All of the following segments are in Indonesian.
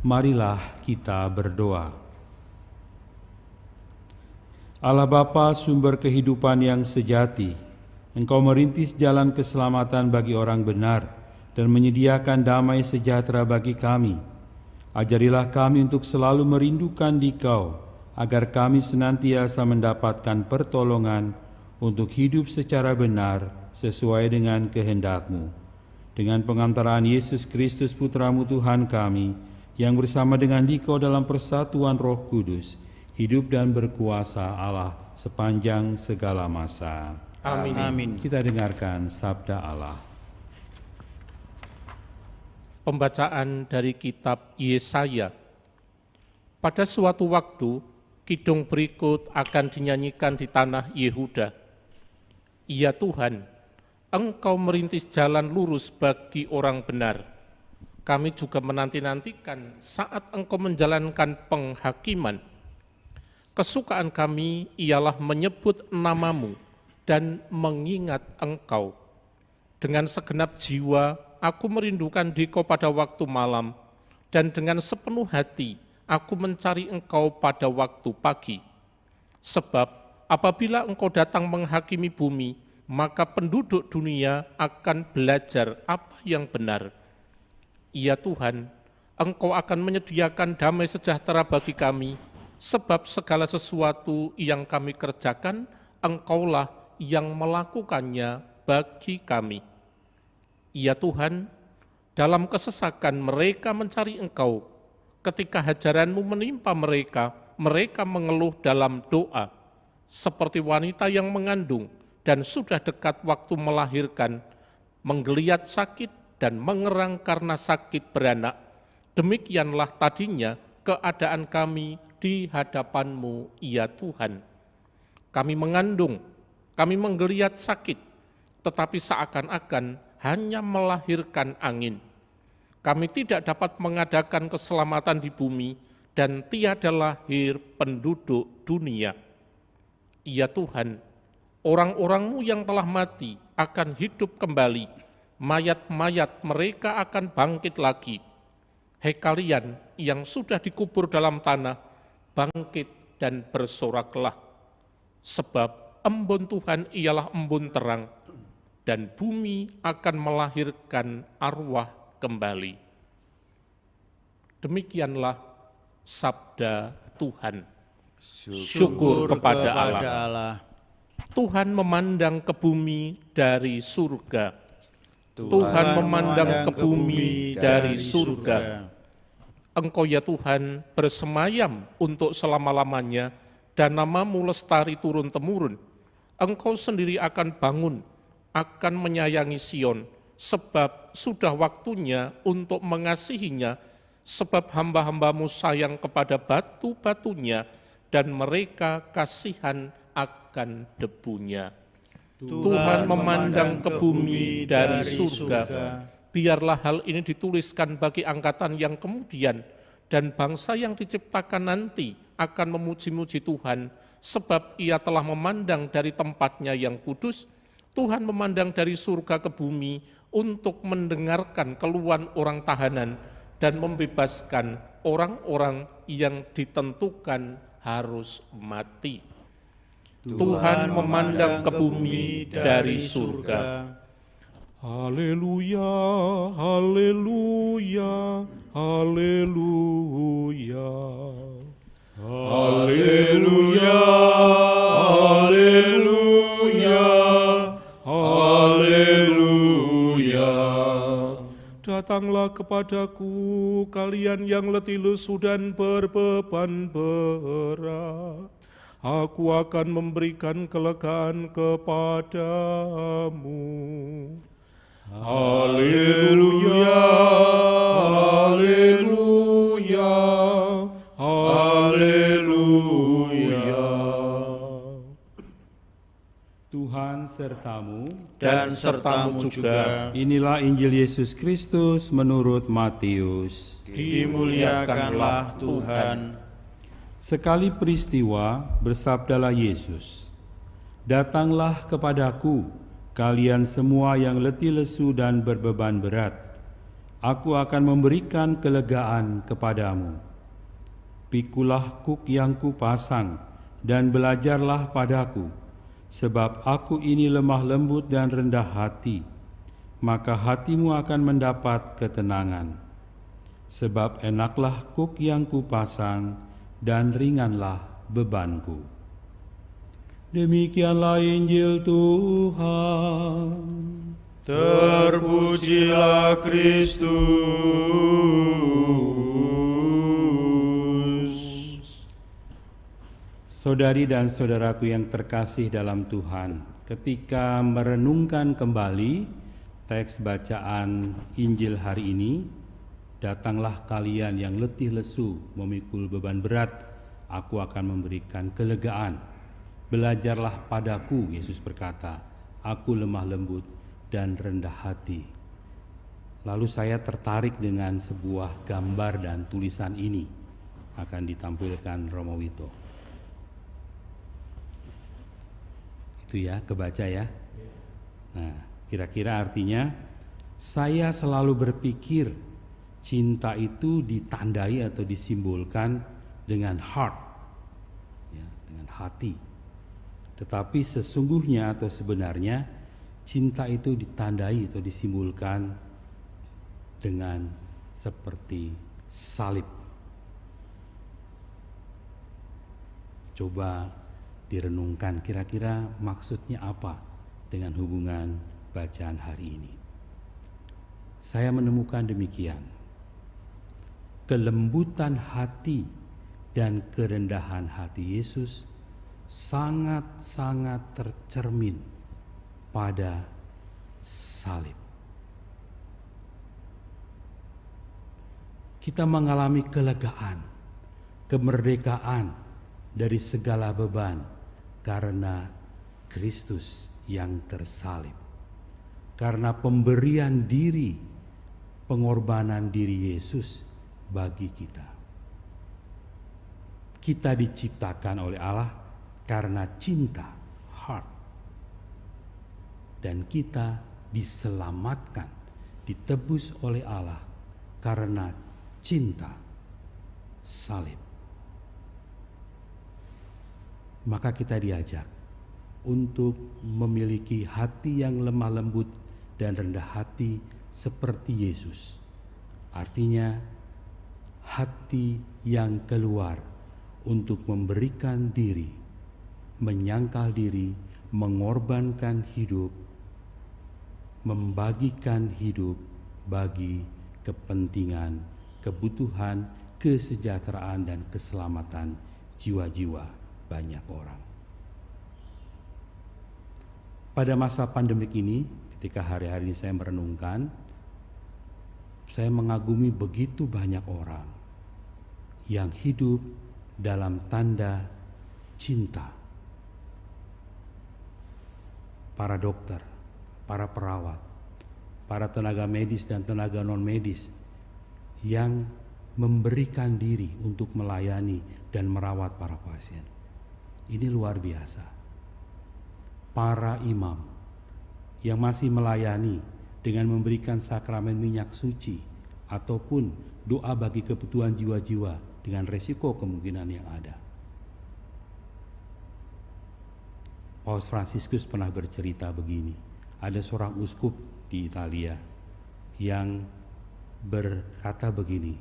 Marilah kita berdoa. Allah Bapa, sumber kehidupan yang sejati, Engkau merintis jalan keselamatan bagi orang benar dan menyediakan damai sejahtera bagi kami. Ajarilah kami untuk selalu merindukan Dikau, agar kami senantiasa mendapatkan pertolongan untuk hidup secara benar sesuai dengan kehendak-Mu. Dengan pengantaran Yesus Kristus Putra-Mu Tuhan kami, yang bersama dengan Dikau dalam persatuan Roh Kudus, hidup dan berkuasa Allah sepanjang segala masa. Amin. Amin. Kita dengarkan sabda Allah. Pembacaan dari kitab Yesaya. Pada suatu waktu, kidung berikut akan dinyanyikan di tanah Yehuda. Ya Tuhan, Engkau merintis jalan lurus bagi orang benar. Kami juga menanti-nantikan saat Engkau menjalankan penghakiman. Kesukaan kami ialah menyebut nama-Mu dan mengingat Engkau. Dengan segenap jiwa, aku merindukan Dikau pada waktu malam, dan dengan sepenuh hati, aku mencari Engkau pada waktu pagi. Sebab apabila Engkau datang menghakimi bumi, maka penduduk dunia akan belajar apa yang benar. Ya Tuhan, Engkau akan menyediakan damai sejahtera bagi kami, sebab segala sesuatu yang kami kerjakan, Engkaulah yang melakukannya bagi kami. Ya Tuhan, dalam kesesakan mereka mencari Engkau. Ketika hajaran-Mu menimpa mereka, mereka mengeluh dalam doa, seperti wanita yang mengandung dan sudah dekat waktu melahirkan, menggeliat sakit dan mengerang karena sakit beranak. Demikianlah tadinya keadaan kami di hadapan-Mu, ya Tuhan. Kami mengandung, kami menggeliat sakit, tetapi seakan-akan hanya melahirkan angin. Kami tidak dapat mengadakan keselamatan di bumi, dan tiada lahir penduduk dunia. Ya Tuhan, orang-orang-Mu yang telah mati akan hidup kembali, mayat-mayat mereka akan bangkit lagi. Hai kalian yang sudah dikubur dalam tanah, bangkit dan bersoraklah. Sebab embun Tuhan ialah embun terang, dan bumi akan melahirkan arwah kembali. Demikianlah sabda Tuhan. Syukur kepada Allah. Tuhan memandang ke bumi dari surga. Tuhan memandang ke bumi dari surga. Engkau ya Tuhan bersemayam untuk selama-lamanya, dan nama-Mu lestari turun-temurun. Engkau sendiri akan bangun, akan menyayangi Sion, sebab sudah waktunya untuk mengasihinya, sebab hamba-hamba-Mu sayang kepada batu-batunya, dan mereka kasihan akan debunya. Tuhan memandang ke bumi dari surga. Biarlah hal ini dituliskan bagi angkatan yang kemudian, dan bangsa yang diciptakan nanti akan memuji-muji Tuhan, sebab Ia telah memandang dari tempatnya yang kudus. Tuhan memandang dari surga ke bumi untuk mendengarkan keluhan orang tahanan dan membebaskan orang-orang yang ditentukan harus mati. Tuhan memandang ke bumi dari surga. Haleluya, haleluya, haleluya. Haleluya, haleluya, haleluya. Datanglah kepadaku kalian yang letih lesu dan berbeban berat. Aku akan memberikan kelegaan kepadamu. Haleluya, haleluya, haleluya. Tuhan sertamu dan sertamu juga. Inilah Injil Yesus Kristus menurut Matius. Dimuliakanlah Tuhan. Sekali peristiwa, bersabdalah Yesus, "Datanglah kepadaku, kalian semua yang letih lesu dan berbeban berat, aku akan memberikan kelegaan kepadamu. Pikulah kuk yang kupasang dan belajarlah padaku, sebab aku ini lemah lembut dan rendah hati, maka hatimu akan mendapat ketenangan. Sebab enaklah kuk yang kupasang dan ringanlah bebanku. Demikianlah Injil Tuhan. Terpujilah Kristus. Saudari dan saudaraku yang terkasih dalam Tuhan, ketika merenungkan kembali teks bacaan Injil hari ini, datanglah kalian yang letih lesu memikul beban berat, aku akan memberikan kelegaan. Belajarlah padaku, Yesus berkata, aku lemah lembut dan rendah hati. Lalu saya tertarik dengan sebuah gambar dan tulisan ini, akan ditampilkan Romo Wito. Itu ya, kebaca ya. Nah, kira-kira artinya, saya selalu berpikir cinta itu ditandai atau disimbolkan dengan heart, ya, dengan hati. Tetapi sesungguhnya atau sebenarnya cinta itu ditandai atau disimbolkan dengan seperti salib. Coba direnungkan kira-kira maksudnya apa dengan hubungan bacaan hari ini. Saya menemukan demikian. Kelembutan hati dan kerendahan hati Yesus sangat-sangat tercermin pada salib. Kita mengalami kelegaan, kemerdekaan dari segala beban karena Kristus yang tersalib. Karena pemberian diri, pengorbanan diri Yesus bagi kita. Kita diciptakan oleh Allah karena cinta, heart. Dan kita diselamatkan, ditebus oleh Allah karena cinta, salib. Maka kita diajak untuk memiliki hati yang lemah lembut dan rendah hati seperti Yesus. Artinya hati yang keluar untuk memberikan diri, menyangkal diri, mengorbankan hidup, membagikan hidup bagi kepentingan, kebutuhan, kesejahteraan dan keselamatan jiwa-jiwa banyak orang. Pada masa pandemik ini, ketika hari-hari saya merenungkan, saya mengagumi begitu banyak orang yang hidup dalam tanda cinta. Para dokter, para perawat, para tenaga medis dan tenaga non-medis yang memberikan diri untuk melayani dan merawat para pasien. Ini luar biasa. Para imam yang masih melayani dengan memberikan sakramen minyak suci ataupun doa bagi kebutuhan jiwa-jiwa dengan resiko kemungkinan yang ada. Paus Fransiskus pernah bercerita begini, ada seorang uskup di Italia yang berkata begini,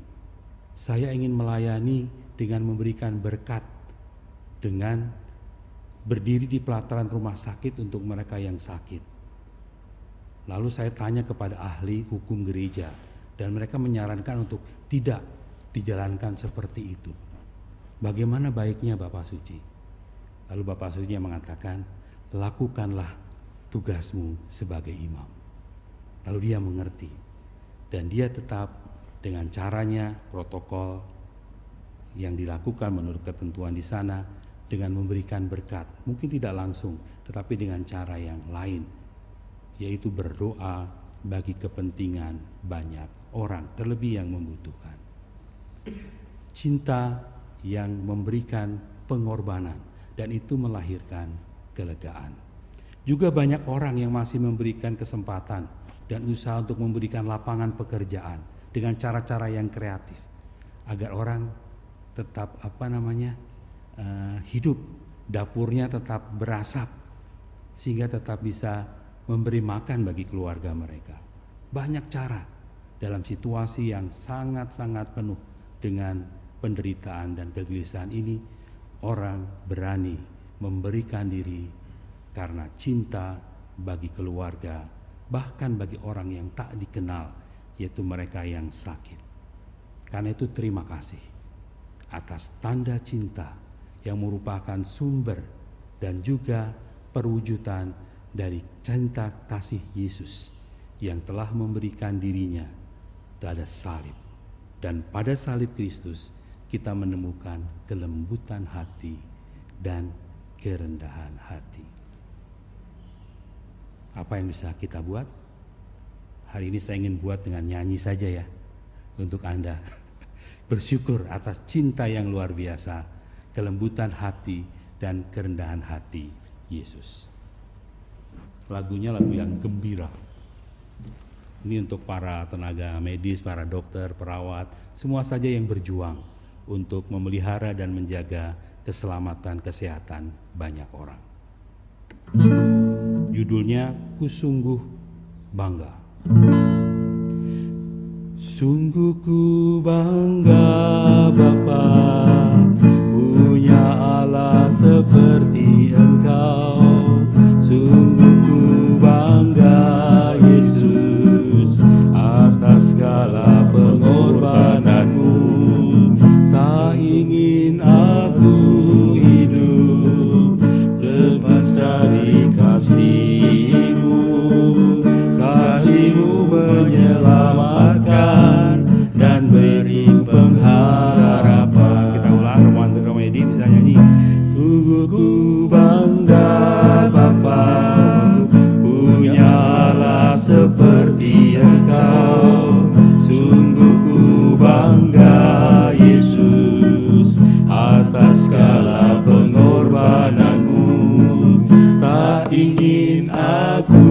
saya ingin melayani dengan memberikan berkat, dengan berdiri di pelataran rumah sakit untuk mereka yang sakit. Lalu saya tanya kepada ahli hukum gereja dan mereka menyarankan untuk tidak dijalankan seperti itu. Bagaimana baiknya Bapak Suci? Lalu Bapak Suci mengatakan, lakukanlah tugasmu sebagai imam. Lalu dia mengerti dan dia tetap dengan caranya, protokol yang dilakukan menurut ketentuan di sana dengan memberikan berkat, mungkin tidak langsung tetapi dengan cara yang lain, yaitu berdoa bagi kepentingan banyak orang, terlebih yang membutuhkan. Cinta yang memberikan pengorbanan dan itu melahirkan kelegaan. Juga banyak orang yang masih memberikan kesempatan dan usaha untuk memberikan lapangan pekerjaan dengan cara-cara yang kreatif agar orang tetap hidup, dapurnya tetap berasap sehingga tetap bisa memberi makan bagi keluarga mereka. Banyak cara dalam situasi yang sangat-sangat penuh dengan penderitaan dan kegelisahan ini, orang berani memberikan diri karena cinta bagi keluarga, bahkan bagi orang yang tak dikenal, yaitu mereka yang sakit. Karena itu terima kasih atas tanda cinta yang merupakan sumber dan juga perwujudan dari cinta kasih Yesus yang telah memberikan dirinya pada salib. Dan pada salib Kristus kita menemukan kelembutan hati dan kerendahan hati. Apa yang bisa kita buat? Hari ini saya ingin buat dengan nyanyi saja ya, untuk Anda. Bersyukur atas cinta yang luar biasa, kelembutan hati dan kerendahan hati Yesus. Lagunya lagu yang gembira. Ini untuk para tenaga medis, para dokter, perawat, semua saja yang berjuang untuk memelihara dan menjaga keselamatan kesehatan banyak orang. Judulnya Ku Sungguh Bangga. Sungguh ku bangga Bapa, punya Allah seperti Engkau. Sungguh ku bangga Yesus atas segala pengorbananmu. Tak ingin aku hidup lepas dari kasih-Mu. Kasih-Mu menyelamatkan dan beri pengharapan. Kita ulang, romantik komedi bisa nyanyi. Sungguh ku bangga Bapa, punya Allah seperti Engkau. Sungguh ku bangga Yesus atas segala pengorbananmu. Tak ingin aku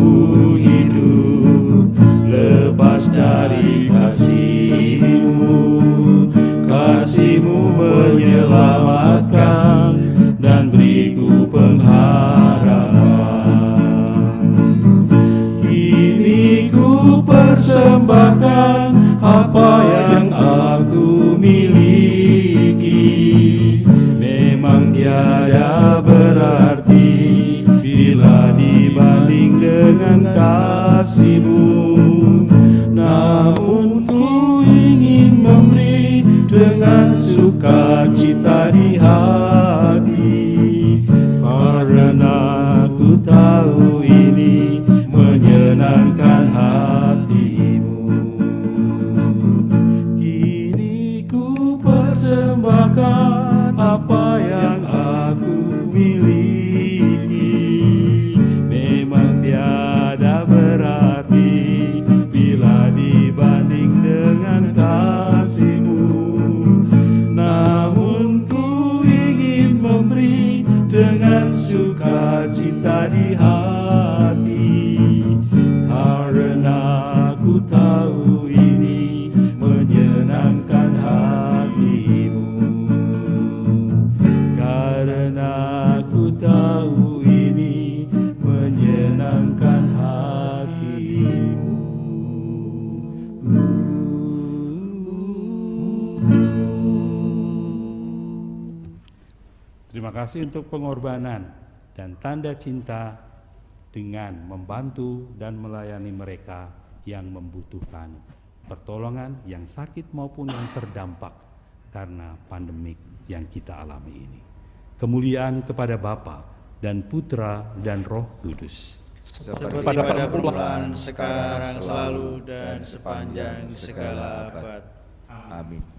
hidup lepas dari kasih-Mu. Kasih-Mu menyelamatkan dan beriku pengharapan. Kini ku persembahkan apa yang aku miliki. Memang tiada berarti bila dibanding dengan kasih-Mu. Namun ku ingin memberi dengan sukacita di hati, karena ku tahu ini menyenangkan hati-Mu. Kini ku persembahkan apa yang aku miliki. Memang tiada berarti bila dibanding dengan kasih-Mu. Namun ku ingin memberi dengan sukacita di hati, karena ku tahu ini menyenangkan hati-Mu. Karena ku tahu ini menyenangkan hati-Mu. Terima kasih untuk pengorbanan dan tanda cinta dengan membantu dan melayani mereka yang membutuhkan pertolongan, yang sakit maupun yang terdampak karena pandemik yang kita alami ini. Kemuliaan kepada Bapa dan Putra dan Roh Kudus. Seperti pada permulaan, sekarang, selalu, dan sepanjang segala abad. Amin.